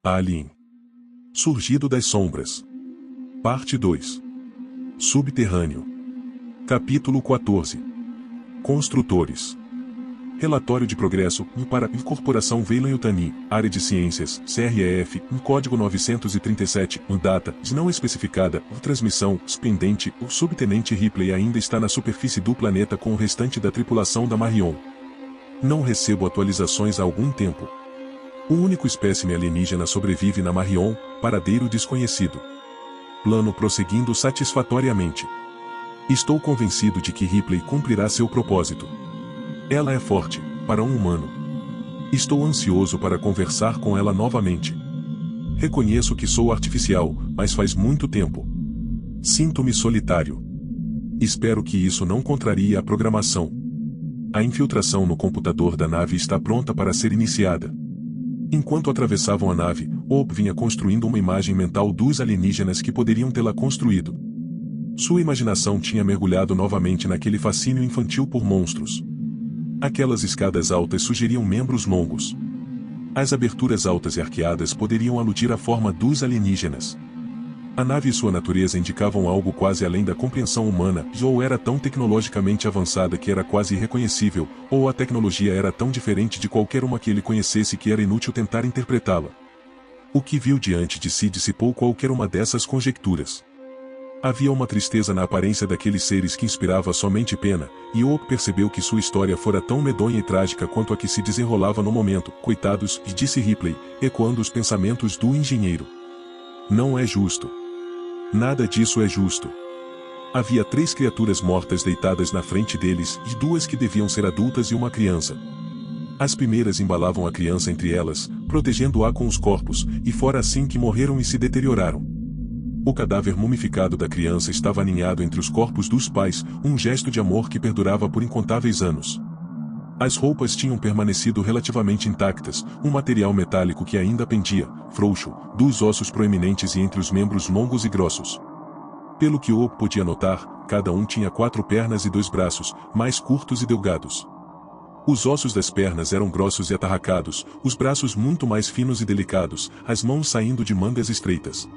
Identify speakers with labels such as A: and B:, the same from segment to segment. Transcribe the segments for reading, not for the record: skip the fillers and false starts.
A: Alien. Surgido das sombras. Parte 2. Subterrâneo. Capítulo 14. Construtores. Relatório de progresso para Incorporação Weyland-Yutani, Área de Ciências, CREF, Código 937, data, não especificada, transmissão, pendente, o subtenente Ripley ainda está na superfície do planeta com o restante da tripulação da Marion. Não recebo atualizações há algum tempo. O único espécime alienígena sobrevive na Marion, paradeiro desconhecido. Plano prosseguindo satisfatoriamente. Estou convencido de que Ripley cumprirá seu propósito. Ela é forte, para um humano. Estou ansioso para conversar com ela novamente. Reconheço que sou artificial, mas faz muito tempo. Sinto-me solitário. Espero que isso não contrarie a programação. A infiltração no computador da nave está pronta para ser iniciada. Enquanto atravessavam a nave, Hope vinha construindo uma imagem mental dos alienígenas que poderiam tê-la construído. Sua imaginação tinha mergulhado novamente naquele fascínio infantil por monstros. Aquelas escadas altas sugeriam membros longos. As aberturas altas e arqueadas poderiam aludir à forma dos alienígenas. A nave e sua natureza indicavam algo quase além da compreensão humana, ou era tão tecnologicamente avançada que era quase irreconhecível, ou a tecnologia era tão diferente de qualquer uma que ele conhecesse que era inútil tentar interpretá-la. O que viu diante de si dissipou qualquer uma dessas conjecturas. Havia uma tristeza na aparência daqueles seres que inspirava somente pena, e Hope percebeu que sua história fora tão medonha e trágica quanto a que se desenrolava no momento. Coitados, e disse Ripley, ecoando os pensamentos do engenheiro. Não é justo. Nada disso é justo. Havia 3 criaturas mortas deitadas na frente deles, e 2 que deviam ser adultas e uma criança. As primeiras embalavam a criança entre elas, protegendo-a com os corpos, e fora assim que morreram e se deterioraram. O cadáver mumificado da criança estava aninhado entre os corpos dos pais, um gesto de amor que perdurava por incontáveis anos. As roupas tinham permanecido relativamente intactas, um material metálico que ainda pendia, frouxo, dos ossos proeminentes e entre os membros longos e grossos. Pelo que Hope podia notar, cada um tinha 4 pernas e 2 braços, mais curtos e delgados. Os ossos das pernas eram grossos e atarracados, os braços muito mais finos e delicados, as mãos saindo de mangas estreitas.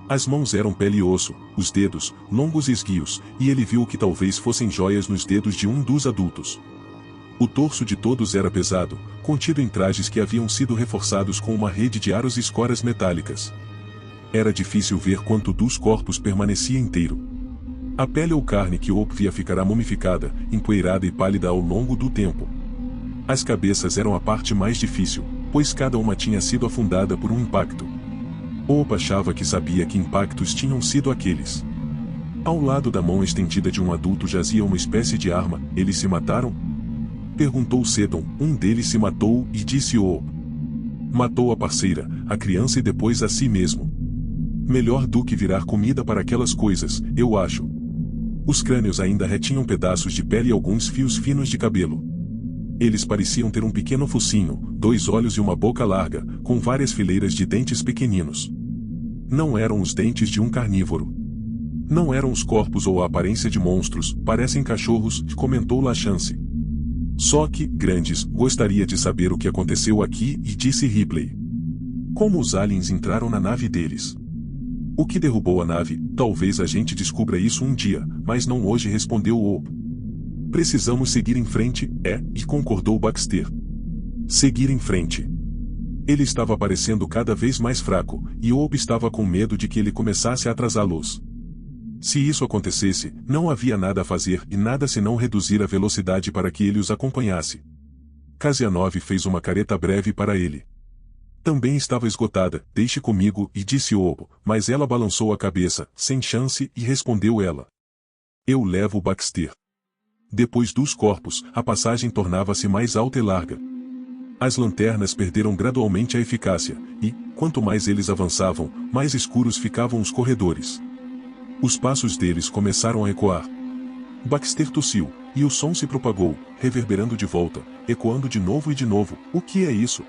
A: As mãos eram pele e osso, os dedos, longos e esguios, e ele viu que talvez fossem joias nos dedos de um dos adultos. O torso de todos era pesado, contido em trajes que haviam sido reforçados com uma rede de aros e escoras metálicas. Era difícil ver quanto dos corpos permanecia inteiro. A pele ou carne que Hope via ficará mumificada, empoeirada e pálida ao longo do tempo. As cabeças eram a parte mais difícil, pois cada uma tinha sido afundada por um impacto. Hope achava que sabia que impactos tinham sido aqueles. Ao lado da mão estendida de um adulto jazia uma espécie de arma. Eles se mataram? Perguntou Seddon. Um deles se matou, e disse Hope. Matou a parceira, a criança e depois a si mesmo. Melhor do que virar comida para aquelas coisas, eu acho. Os crânios ainda retinham pedaços de pele e alguns fios finos de cabelo. Eles pareciam ter um pequeno focinho, 2 olhos e uma boca larga, com várias fileiras de dentes pequeninos. Não eram os dentes de um carnívoro. Não eram os corpos ou a aparência de monstros, parecem cachorros, comentou Lachance. Só que, grandes, gostaria de saber o que aconteceu aqui, e disse Ripley. Como os aliens entraram na nave deles? O que derrubou a nave? Talvez a gente descubra isso um dia, mas não hoje, respondeu Hope. Precisamos seguir em frente, e concordou Baxter. Seguir em frente. Ele estava parecendo cada vez mais fraco, e Hope estava com medo de que ele começasse a atrasá-los. Se isso acontecesse, não havia nada a fazer e nada senão reduzir a velocidade para que ele os acompanhasse. Kasianov fez uma careta breve para ele. Também estava esgotada. Deixe comigo, e disse Hope, mas ela balançou a cabeça, sem chance, e respondeu ela. Eu levo Baxter. Depois dos corpos, a passagem tornava-se mais alta e larga. As lanternas perderam gradualmente a eficácia, e, quanto mais eles avançavam, mais escuros ficavam os corredores. Os passos deles começaram a ecoar. Baxter tossiu, e o som se propagou, reverberando de volta, ecoando de novo e de novo. O que é isso?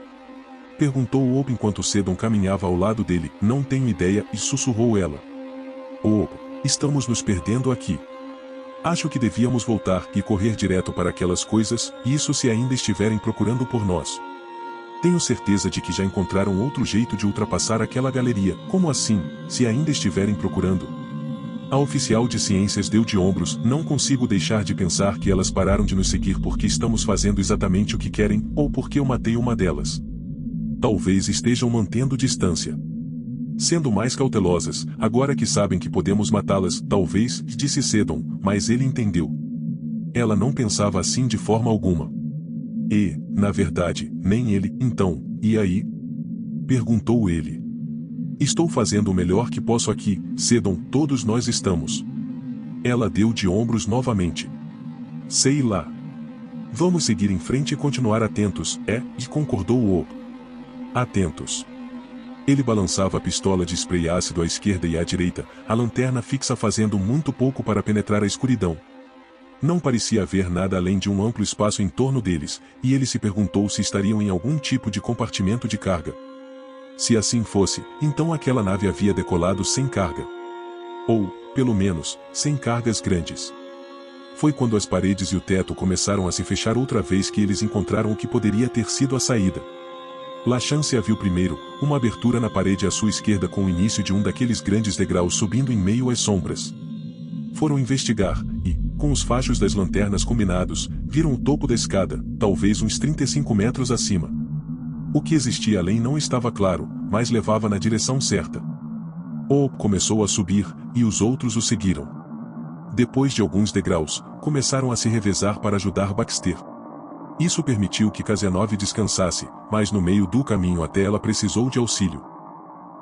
A: Perguntou Hope enquanto Seddon caminhava ao lado dele. Não tenho ideia, e sussurrou ela. Hope, estamos nos perdendo aqui. Acho que devíamos voltar e correr direto para aquelas coisas, isso se ainda estiverem procurando por nós. Tenho certeza de que já encontraram outro jeito de ultrapassar aquela galeria. Como assim, se ainda estiverem procurando? A oficial de ciências deu de ombros. Não consigo deixar de pensar que elas pararam de nos seguir porque estamos fazendo exatamente o que querem, ou porque eu matei uma delas. Talvez estejam mantendo distância. Sendo mais cautelosas, agora que sabem que podemos matá-las, talvez, disse Seddon, mas ele entendeu. Ela não pensava assim de forma alguma. E, na verdade, nem ele. Então, e aí? Perguntou ele. Estou fazendo o melhor que posso aqui, Seddon, todos nós estamos. Ela deu de ombros novamente. Sei lá. Vamos seguir em frente e continuar atentos, e concordou o. Atentos. Ele balançava a pistola de spray ácido à esquerda e à direita, a lanterna fixa fazendo muito pouco para penetrar a escuridão. Não parecia haver nada além de um amplo espaço em torno deles, e ele se perguntou se estariam em algum tipo de compartimento de carga. Se assim fosse, então aquela nave havia decolado sem carga. Ou, pelo menos, sem cargas grandes. Foi quando as paredes e o teto começaram a se fechar outra vez que eles encontraram o que poderia ter sido a saída. Lachance a viu primeiro, uma abertura na parede à sua esquerda com o início de um daqueles grandes degraus subindo em meio às sombras. Foram investigar, e, com os fachos das lanternas combinados, viram o topo da escada, talvez uns 35 metros acima. O que existia além não estava claro, mas levava na direção certa. Hope começou a subir, e os outros o seguiram. Depois de alguns degraus, começaram a se revezar para ajudar Baxter. Isso permitiu que Cazenove descansasse, mas no meio do caminho até ela precisou de auxílio.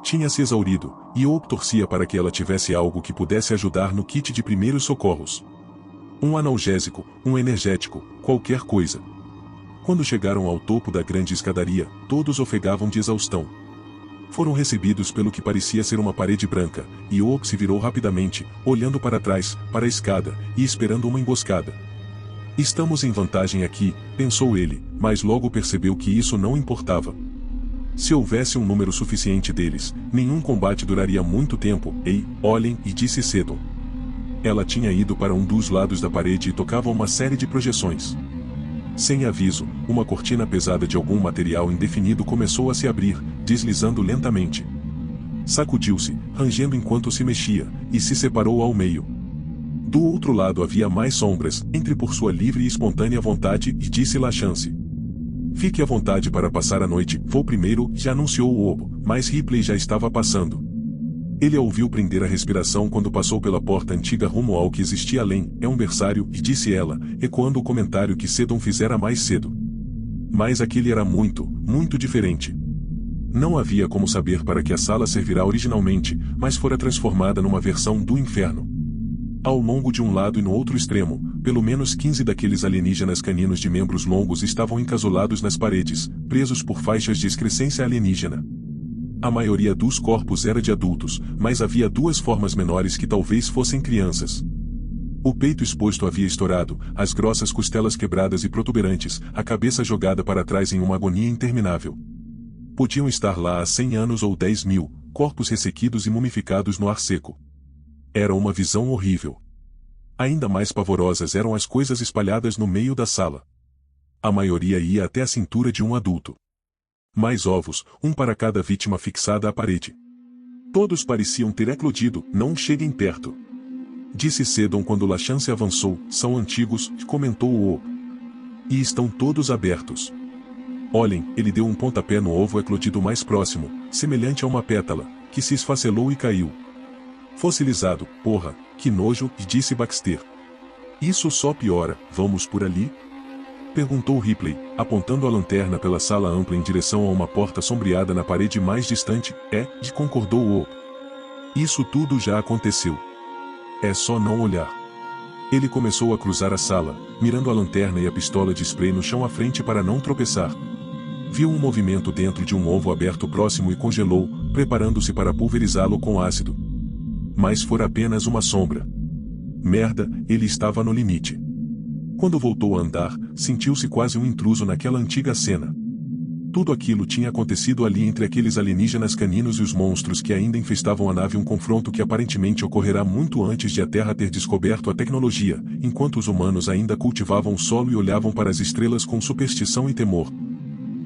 A: Tinha se exaurido, e Hope torcia para que ela tivesse algo que pudesse ajudar no kit de primeiros socorros. Um analgésico, um energético, qualquer coisa. Quando chegaram ao topo da grande escadaria, todos ofegavam de exaustão. Foram recebidos pelo que parecia ser uma parede branca, e Hope se virou rapidamente, olhando para trás, para a escada, e esperando uma emboscada. Estamos em vantagem aqui, pensou ele, mas logo percebeu que isso não importava. Se houvesse um número suficiente deles, nenhum combate duraria muito tempo. Ei, olhem, e disse Seddon. Ela tinha ido para um dos lados da parede e tocava uma série de projeções. Sem aviso, uma cortina pesada de algum material indefinido começou a se abrir, deslizando lentamente. Sacudiu-se, rangendo enquanto se mexia, e se separou ao meio. Do outro lado havia mais sombras, entre por sua livre e espontânea vontade, e disse Lachance. Fique à vontade para passar a noite, vou primeiro, já anunciou o Obo, mas Ripley já estava passando. Ele a ouviu prender a respiração quando passou pela porta antiga rumo ao que existia além, é um berçário, e disse ela, ecoando o comentário que Seddon fizera mais cedo. Mas aquele era muito, muito diferente. Não havia como saber para que a sala servirá originalmente, mas fora transformada numa versão do inferno. Ao longo de um lado e no outro extremo, pelo menos 15 daqueles alienígenas caninos de membros longos estavam encasolados nas paredes, presos por faixas de excrescência alienígena. A maioria dos corpos era de adultos, mas havia duas formas menores que talvez fossem crianças. O peito exposto havia estourado, as grossas costelas quebradas e protuberantes, a cabeça jogada para trás em uma agonia interminável. Podiam estar lá há 100 anos ou 10.000, corpos ressequidos e mumificados no ar seco. Era uma visão horrível. Ainda mais pavorosas eram as coisas espalhadas no meio da sala. A maioria ia até a cintura de um adulto. Mais ovos, um para cada vítima fixada à parede. Todos pareciam ter eclodido, não cheguem perto. Disse Seddon quando Lachance avançou, são antigos, comentou o. E estão todos abertos. Olhem, ele deu um pontapé no ovo eclodido mais próximo, semelhante a uma pétala, que se esfacelou e caiu. Fossilizado, porra, que nojo, disse Baxter. Isso só piora, vamos por ali? Perguntou Ripley, apontando a lanterna pela sala ampla em direção a uma porta sombreada na parede mais distante, concordou o. Isso tudo já aconteceu. É só não olhar. Ele começou a cruzar a sala, mirando a lanterna e a pistola de spray no chão à frente para não tropeçar. Viu um movimento dentro de um ovo aberto próximo e congelou, preparando-se para pulverizá-lo com ácido. Mas fora apenas uma sombra. Merda, ele estava no limite. Quando voltou a andar, sentiu-se quase um intruso naquela antiga cena. Tudo aquilo tinha acontecido ali entre aqueles alienígenas caninos e os monstros que ainda infestavam a nave, um confronto que aparentemente ocorrerá muito antes de a Terra ter descoberto a tecnologia, enquanto os humanos ainda cultivavam o solo e olhavam para as estrelas com superstição e temor.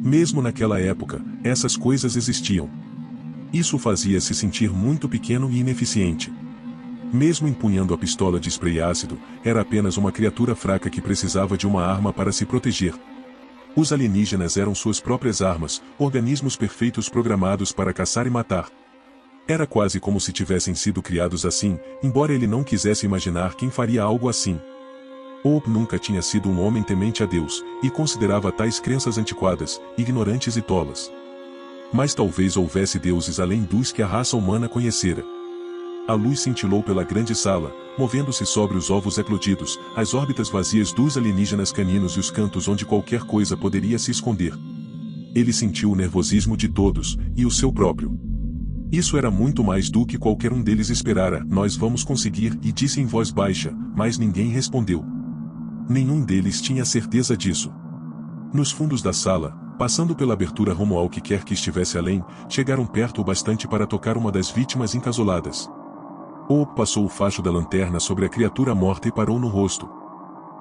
A: Mesmo naquela época, essas coisas existiam. Isso o fazia se sentir muito pequeno e ineficiente. Mesmo empunhando a pistola de spray ácido, era apenas uma criatura fraca que precisava de uma arma para se proteger. Os alienígenas eram suas próprias armas, organismos perfeitos programados para caçar e matar. Era quase como se tivessem sido criados assim, embora ele não quisesse imaginar quem faria algo assim. Hope nunca tinha sido um homem temente a Deus, e considerava tais crenças antiquadas, ignorantes e tolas. Mas talvez houvesse deuses além dos que a raça humana conhecera. A luz cintilou pela grande sala, movendo-se sobre os ovos eclodidos, as órbitas vazias dos alienígenas caninos e os cantos onde qualquer coisa poderia se esconder. Ele sentiu o nervosismo de todos, e o seu próprio. Isso era muito mais do que qualquer um deles esperara. Nós vamos conseguir, e disse em voz baixa, mas ninguém respondeu. Nenhum deles tinha certeza disso. Nos fundos da sala, passando pela abertura rumo ao que quer que estivesse além, chegaram perto o bastante para tocar uma das vítimas encasoladas. Hope passou o facho da lanterna sobre a criatura morta e parou no rosto.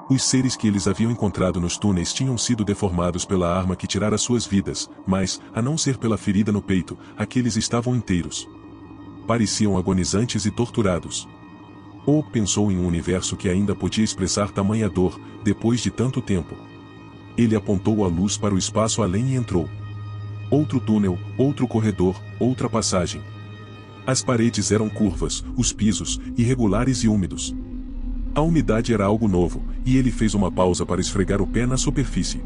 A: Os seres que eles haviam encontrado nos túneis tinham sido deformados pela arma que tirara suas vidas, mas, a não ser pela ferida no peito, aqueles estavam inteiros. Pareciam agonizantes e torturados. Hope pensou em um universo que ainda podia expressar tamanha dor, depois de tanto tempo. Ele apontou a luz para o espaço além e entrou. Outro túnel, outro corredor, outra passagem. As paredes eram curvas, os pisos, irregulares e úmidos. A umidade era algo novo, e ele fez uma pausa para esfregar o pé na superfície.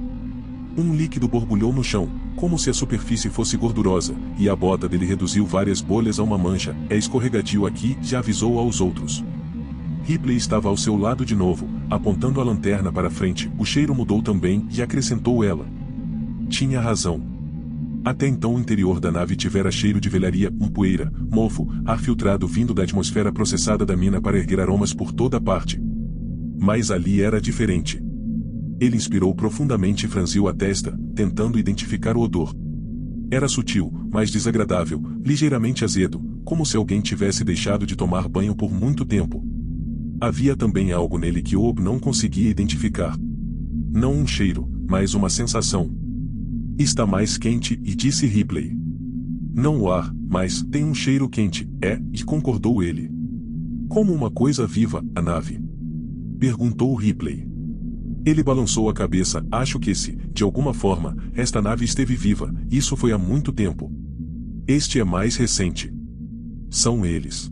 A: Um líquido borbulhou no chão, como se a superfície fosse gordurosa, e a bota dele reduziu várias bolhas a uma mancha. É escorregadio aqui, já avisou aos outros. Ripley estava ao seu lado de novo, apontando a lanterna para frente. O cheiro mudou também, e acrescentou ela. Tinha razão. Até então o interior da nave tivera cheiro de velharia, poeira, mofo, ar filtrado vindo da atmosfera processada da mina para erguer aromas por toda parte. Mas ali era diferente. Ele inspirou profundamente e franziu a testa, tentando identificar o odor. Era sutil, mas desagradável, ligeiramente azedo, como se alguém tivesse deixado de tomar banho por muito tempo. Havia também algo nele que Hope não conseguia identificar. Não um cheiro, mas uma sensação. Está mais quente, e disse Ripley. Não o ar, mas tem um cheiro quente, e concordou ele. Como uma coisa viva, a nave? Perguntou Ripley. Ele balançou a cabeça. Acho que de alguma forma, esta nave esteve viva, isso foi há muito tempo. Este é mais recente. São eles.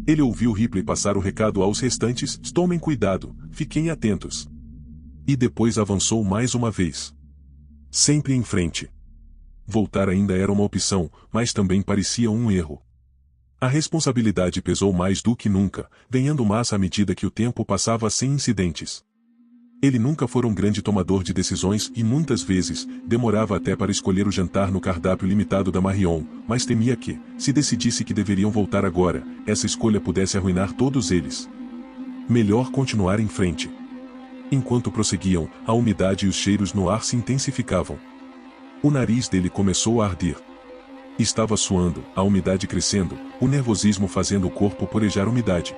A: Ele ouviu Ripley passar o recado aos restantes: tomem cuidado, fiquem atentos. E depois avançou mais uma vez. Sempre em frente. Voltar ainda era uma opção, mas também parecia um erro. A responsabilidade pesou mais do que nunca, ganhando massa à medida que o tempo passava sem incidentes. Ele nunca fora um grande tomador de decisões e muitas vezes, demorava até para escolher o jantar no cardápio limitado da Marion, mas temia que, se decidisse que deveriam voltar agora, essa escolha pudesse arruinar todos eles. Melhor continuar em frente. Enquanto prosseguiam, a umidade e os cheiros no ar se intensificavam. O nariz dele começou a arder. Estava suando, a umidade crescendo, o nervosismo fazendo o corpo porejar umidade.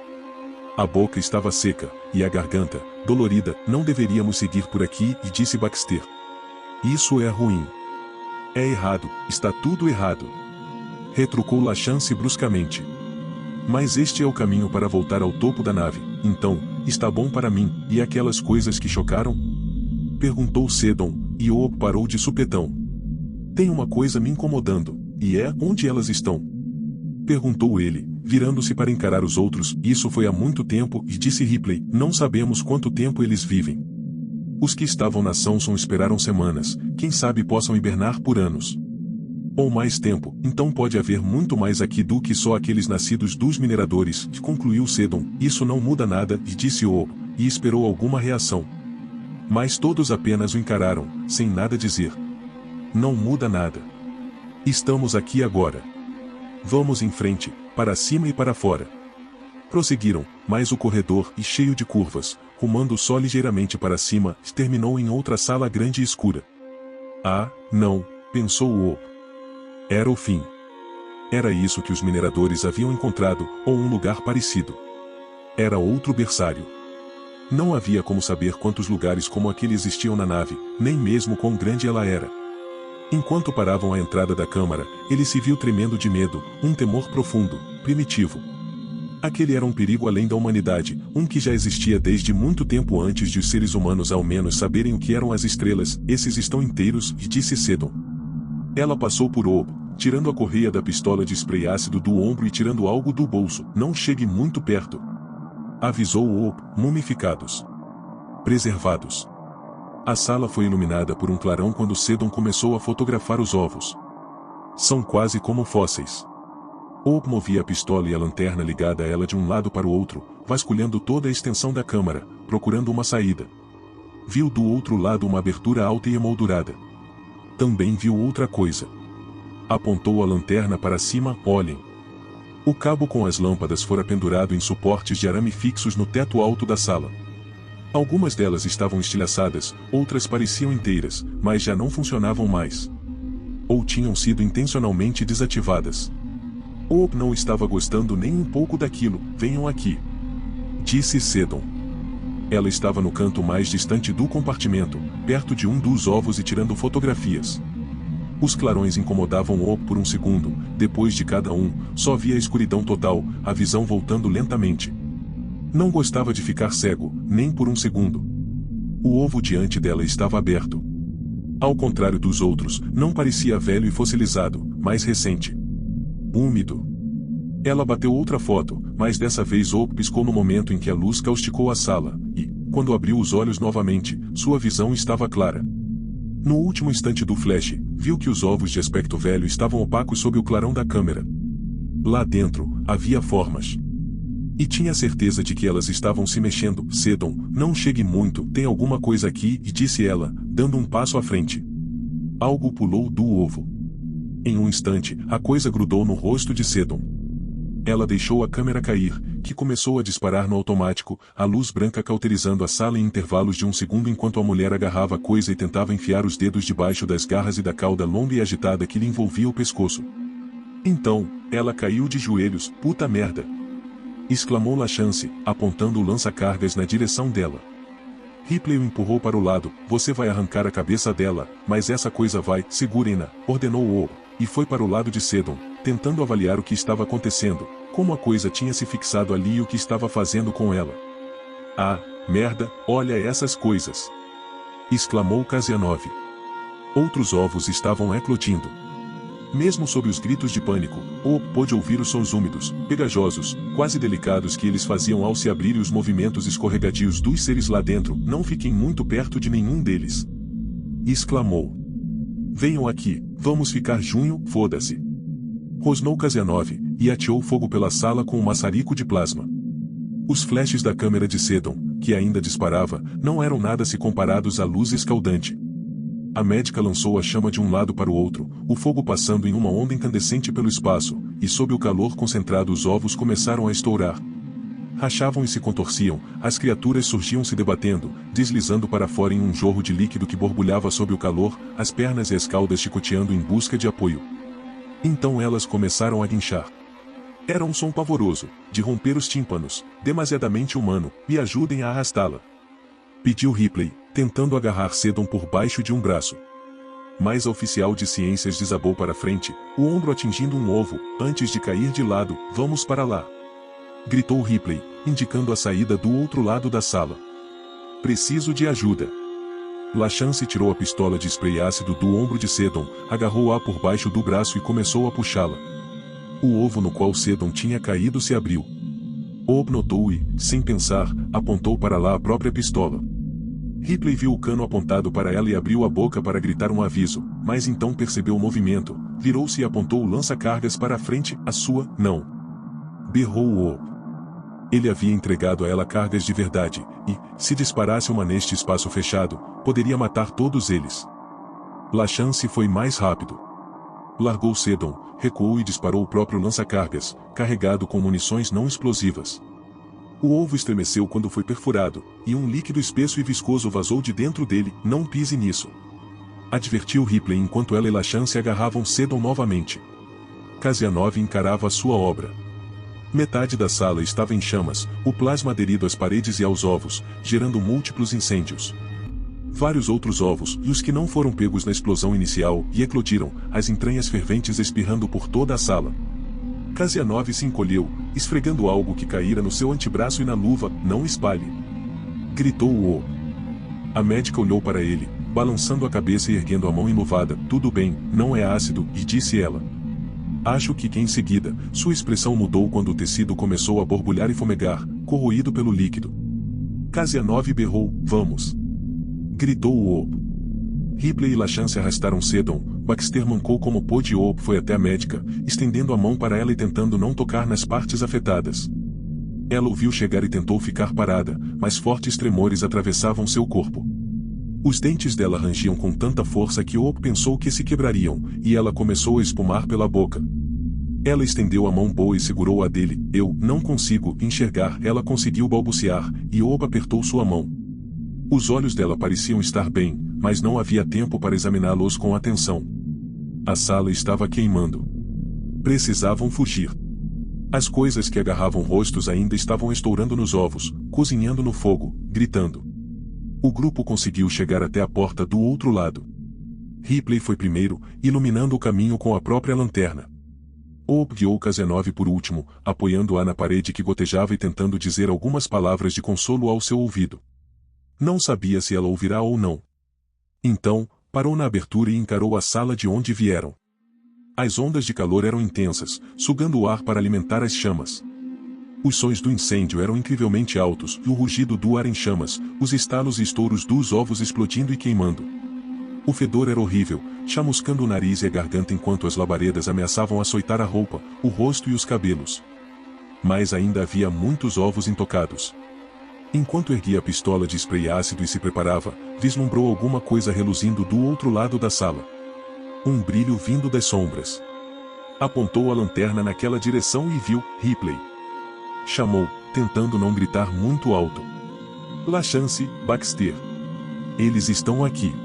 A: A boca estava seca, e a garganta, dolorida. Não deveríamos seguir por aqui, e disse Baxter. Isso é ruim. É errado, está tudo errado. Retrucou Lachance bruscamente. Mas este é o caminho para voltar ao topo da nave, então, está bom para mim, e aquelas coisas que chocaram? Perguntou Seddon, e Hope parou de supetão. Tem uma coisa me incomodando, e onde elas estão? Perguntou ele, virando-se para encarar os outros. Isso foi há muito tempo, e disse Ripley, não sabemos quanto tempo eles vivem. Os que estavam na Samson esperaram semanas, quem sabe possam hibernar por anos. Ou mais tempo, então pode haver muito mais aqui do que só aqueles nascidos dos mineradores, concluiu Seddon. Isso não muda nada, e disse Hope, e esperou alguma reação. Mas todos apenas o encararam, sem nada dizer. Não muda nada. Estamos aqui agora. Vamos em frente, para cima e para fora. Prosseguiram, mas o corredor, e cheio de curvas, rumando só ligeiramente para cima, terminou em outra sala grande e escura. Ah, não, pensou Hope. Era o fim. Era isso que os mineradores haviam encontrado, ou um lugar parecido. Era outro berçário. Não havia como saber quantos lugares como aquele existiam na nave, nem mesmo quão grande ela era. Enquanto paravam à entrada da câmara, ele se viu tremendo de medo, um temor profundo, primitivo. Aquele era um perigo além da humanidade, um que já existia desde muito tempo antes de os seres humanos ao menos saberem o que eram as estrelas. Esses estão inteiros, disse Seddon. Ela passou por Ob, tirando a correia da pistola de spray ácido do ombro e tirando algo do bolso. Não chegue muito perto. Avisou Ob, mumificados. Preservados. A sala foi iluminada por um clarão quando Seddon começou a fotografar os ovos. São quase como fósseis. Ob movia a pistola e a lanterna ligada a ela de um lado para o outro, vasculhando toda a extensão da câmara, procurando uma saída. Viu do outro lado uma abertura alta e emoldurada. Também viu outra coisa. Apontou a lanterna para cima. Olhem. O cabo com as lâmpadas fora pendurado em suportes de arame fixos no teto alto da sala. Algumas delas estavam estilhaçadas, outras pareciam inteiras, mas já não funcionavam mais. Ou tinham sido intencionalmente desativadas. Ob não estava gostando nem um pouco daquilo. Venham aqui, disse Seddon. Ela estava no canto mais distante do compartimento, perto de um dos ovos e tirando fotografias. Os clarões incomodavam Ob por um segundo, depois de cada um, só via a escuridão total, a visão voltando lentamente. Não gostava de ficar cego, nem por um segundo. O ovo diante dela estava aberto. Ao contrário dos outros, não parecia velho e fossilizado, mas recente. Úmido. Ela bateu outra foto, mas dessa vez Ob piscou no momento em que a luz causticou a sala, e, quando abriu os olhos novamente, sua visão estava clara. No último instante do flash, viu que os ovos de aspecto velho estavam opacos sob o clarão da câmera. Lá dentro, havia formas. E tinha certeza de que elas estavam se mexendo. Seddon, não chegue muito, tem alguma coisa aqui, disse ela, dando um passo à frente. Algo pulou do ovo. Em um instante, a coisa grudou no rosto de Seddon. Ela deixou a câmera cair, que começou a disparar no automático, a luz branca cauterizando a sala em intervalos de um segundo enquanto a mulher agarrava a coisa e tentava enfiar os dedos debaixo das garras e da cauda longa e agitada que lhe envolvia o pescoço. Então, ela caiu de joelhos. Puta merda! Exclamou Lachance, apontando o lança-cargas na direção dela. Ripley o empurrou para o lado. Você vai arrancar a cabeça dela, mas essa coisa vai. Segurem-na, ordenou Ob, e foi para o lado de Seddon, tentando avaliar o que estava acontecendo, como a coisa tinha se fixado ali e o que estava fazendo com ela. Ah, merda, olha essas coisas! Exclamou Kasianov. Outros ovos estavam eclodindo. Mesmo sob os gritos de pânico, Ob pôde ouvir os sons úmidos, pegajosos, quase delicados que eles faziam ao se abrir e os movimentos escorregadios dos seres lá dentro. Não fiquem muito perto de nenhum deles! Exclamou. Venham aqui, vamos ficar junho, foda-se! Rosnou Kasianov, e ateou fogo pela sala com um maçarico de plasma. Os flashes da câmera de Seddon, que ainda disparava, não eram nada se comparados à luz escaldante. A médica lançou a chama de um lado para o outro, o fogo passando em uma onda incandescente pelo espaço, e sob o calor concentrado os ovos começaram a estourar. Rachavam e se contorciam, as criaturas surgiam se debatendo, deslizando para fora em um jorro de líquido que borbulhava sob o calor, as pernas e as caudas chicoteando em busca de apoio. Então elas começaram a guinchar. Era um som pavoroso, de romper os tímpanos, demasiadamente humano. Me ajudem a arrastá-la, pediu Ripley, tentando agarrar Seddon por baixo de um braço. Mas a oficial de ciências desabou para frente, o ombro atingindo um ovo, antes de cair de lado. Vamos para lá! Gritou Ripley, indicando a saída do outro lado da sala. Preciso de ajuda. Lachance tirou a pistola de spray ácido do ombro de Seddon, agarrou-a por baixo do braço e começou a puxá-la. O ovo no qual Seddon tinha caído se abriu. Ob notou e, sem pensar, apontou para lá a própria pistola. Ripley viu o cano apontado para ela e abriu a boca para gritar um aviso, mas então percebeu o movimento, virou-se e apontou o lança-cargas para a frente. A sua, não! Berrou Ob. Ele havia entregado a ela cargas de verdade, e, se disparasse uma neste espaço fechado, poderia matar todos eles. Lachance foi mais rápido. Largou Seddon, recuou e disparou o próprio lança-cargas, carregado com munições não explosivas. O ovo estremeceu quando foi perfurado, e um líquido espesso e viscoso vazou de dentro dele. Não pise nisso! Advertiu Ripley enquanto ela e Lachance agarravam Seddon novamente. Kasianov encarava a sua obra. Metade da sala estava em chamas, o plasma aderido às paredes e aos ovos, gerando múltiplos incêndios. Vários outros ovos, e os que não foram pegos na explosão inicial, e eclodiram, as entranhas ferventes espirrando por toda a sala. Kasianov se encolheu, esfregando algo que caíra no seu antebraço e na luva. Não espalhe! Gritou o. A médica olhou para ele, balançando a cabeça e erguendo a mão enluvada. Tudo bem, não é ácido, e disse ela. Acho que em seguida, sua expressão mudou quando o tecido começou a borbulhar e fumegar, corroído pelo líquido. Kasianov berrou, vamos! Gritou o. Ripley e Lachance arrastaram Seddon. Baxter mancou como pôde e foi até a médica, estendendo a mão para ela e tentando não tocar nas partes afetadas. Ela o viu chegar e tentou ficar parada, mas fortes tremores atravessavam seu corpo. Os dentes dela rangiam com tanta força que pensou que se quebrariam, e ela começou a espumar pela boca. Ela estendeu a mão boa e segurou a dele. Eu não consigo enxergar. Ela conseguiu balbuciar, e apertou sua mão. Os olhos dela pareciam estar bem, mas não havia tempo para examiná-los com atenção. A sala estava queimando. Precisavam fugir. As coisas que agarravam rostos ainda estavam estourando nos ovos, cozinhando no fogo, gritando. O grupo conseguiu chegar até a porta do outro lado. Ripley foi primeiro, iluminando o caminho com a própria lanterna. Guiou Kasianov por último, apoiando-a na parede que gotejava e tentando dizer algumas palavras de consolo ao seu ouvido. Não sabia se ela ouvirá ou não. Então, parou na abertura e encarou a sala de onde vieram. As ondas de calor eram intensas, sugando o ar para alimentar as chamas. Os sons do incêndio eram incrivelmente altos, e o rugido do ar em chamas, os estalos e estouros dos ovos explodindo e queimando. O fedor era horrível, chamuscando o nariz e a garganta enquanto as labaredas ameaçavam açoitar a roupa, o rosto e os cabelos. Mas ainda havia muitos ovos intocados. Enquanto erguia a pistola de spray ácido e se preparava, vislumbrou alguma coisa reluzindo do outro lado da sala. Um brilho vindo das sombras. Apontou a lanterna naquela direção e viu Ripley. Chamou, tentando não gritar muito alto. Lachance, Baxter. Eles estão aqui.